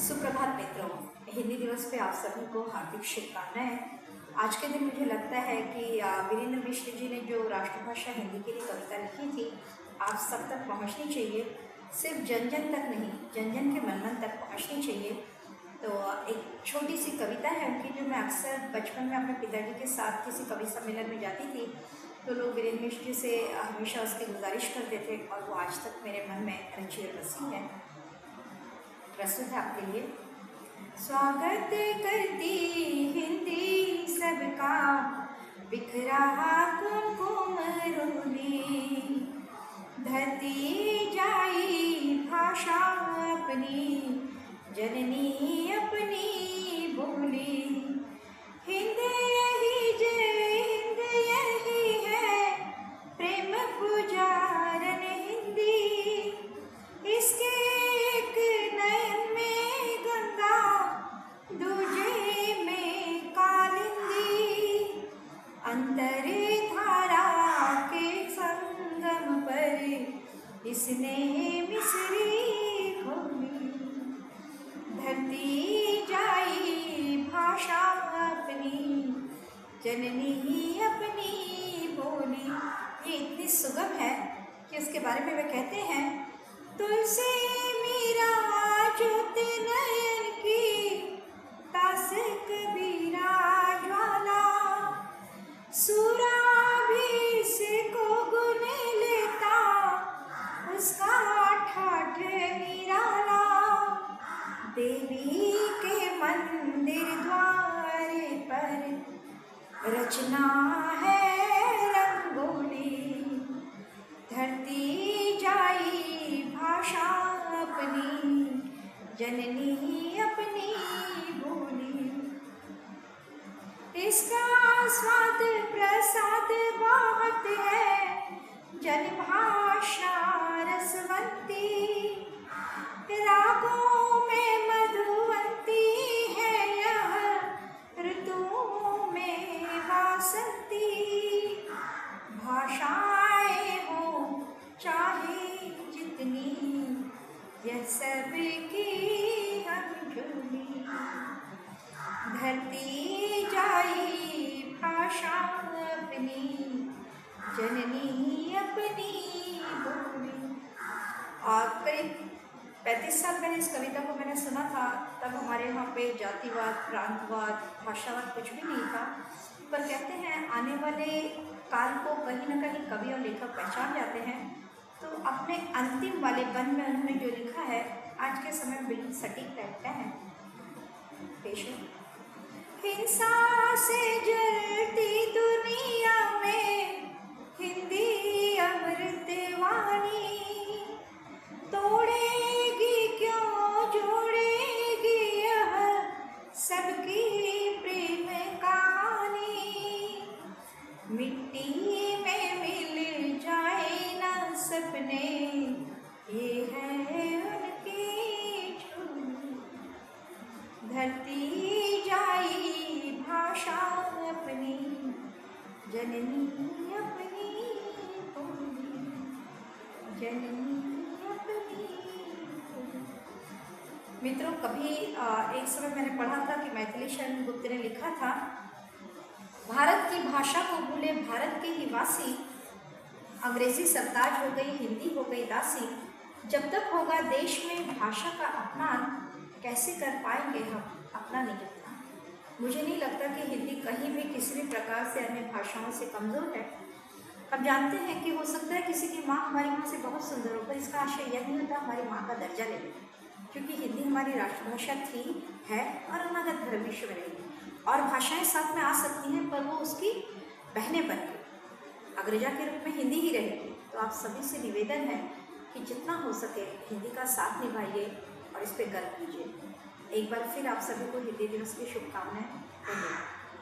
सुप्रभात मित्रों, हिंदी दिवस पे आप सभी को हार्दिक शुभकामनाएं। आज के दिन मुझे लगता है कि वीरेंद्र मिश्र जी ने जो राष्ट्रभाषा हिंदी के लिए कविता लिखी थी, आप सब तक पहुंचनी चाहिए। सिर्फ जन जन तक नहीं, जन जन के मन मन तक पहुंचनी चाहिए। तो एक छोटी सी कविता है उनकी, जो मैं अक्सर बचपन में अपने पिताजी के साथ किसी कवि सम्मेलन में जाती थी, तो लोग वीरेंद्र मिश्र जी से हमेशा उसकी गुजारिश करते थे और वो आज तक मेरे मन में रची और बसी है। प्रस्तुत है आपके लिए। स्वागत करती हिंदी सबका, बिखरा कुमकुम रूली, धरती जाई भाषा अपनी, जननी अपनी बोली। हिंद यही जय, हिंद यही है, प्रेम पुजारन हिंदी। इसके एक नयन में गंगा, दूजे में कालिंदी, अंतर धारा के संगम पर इसने मिसरी खोली। धरती जाई भाषा अपनी, जननी अपनी बोली। ये इतनी सुगम है कि उसके बारे में वे कहते हैं, तुलसी मीरा ज्योति नयन की, दास कबीरा ज्वाला, सूरा भी से को गुण लेता, उसका ठाठ निराला। देवी के मंदिर द्वार पर रचना है रंगोली। धरती जाई भाषा अपनी, जननी अपनी बोली। इसका स्वाद प्रसाद बहुत है, जनभाषा रसवंती, रागों में मधुवंती है यह, ऋतुओं में वासंती। भाषाएं हो चाहे जितनी, यह सब की हम झूली। धरती जाई भाषा अपनी, जननी अपनी बोली। और करीब 35 साल पहले इस कविता को मैंने सुना था। तब हमारे यहाँ पे जातिवाद, प्रांतवाद, भाषावाद कुछ भी नहीं था। पर कहते हैं आने वाले काल को कहीं न कहीं कवि और लेखक पहचान जाते हैं। तो अपने अंतिम वाले बंद में उन्होंने जो लिखा है, आज के समय में बिल्कुल सटीक बैठता है। पेश है। हिंसा से जलती दुनिया में हिंदी अमृत वाणी, तोड़ेगी क्यों जोड़ेगी यह सबकी प्रेम कहानी। मिट्टी में मिल जाए न सपने, ये है उनकी झोली। धरती जाई भाषा अपनी, जननी अपनी बोली, जननी अपनी बोली। मित्रों, कभी एक समय मैंने पढ़ा था कि मैथिली शरण गुप्त ने लिखा था, भारत की भाषा को भूले भारत के ही वासी, अंग्रेजी सरताज हो गई, हिंदी हो गई दासी। जब तक होगा देश में भाषा का अपमान, कैसे कर पाएंगे हम अपना निकलना। मुझे नहीं लगता कि हिंदी कहीं भी किसी भी प्रकार से अन्य भाषाओं से कमज़ोर है। हम जानते हैं कि हो सकता है किसी की माँ हमारी माँ से बहुत सुंदर हो, पर इसका आशय यह नहीं होता हमारी माँ का दर्जा ले लें, क्योंकि हिंदी हमारी राष्ट्रभाषा थी, है और अनागत भविष्य में रहेगी। और भाषाएं साथ में आ सकती हैं, पर वो उसकी बहनें बन गई, अग्रजा के रूप में हिंदी ही रहेगी। तो आप सभी से निवेदन है कि जितना हो सके हिंदी का साथ निभाइए और इस पर गर्व कीजिए। एक बार फिर आप सभी को हिंदी दिवस की शुभकामनाएं। धन्यवाद।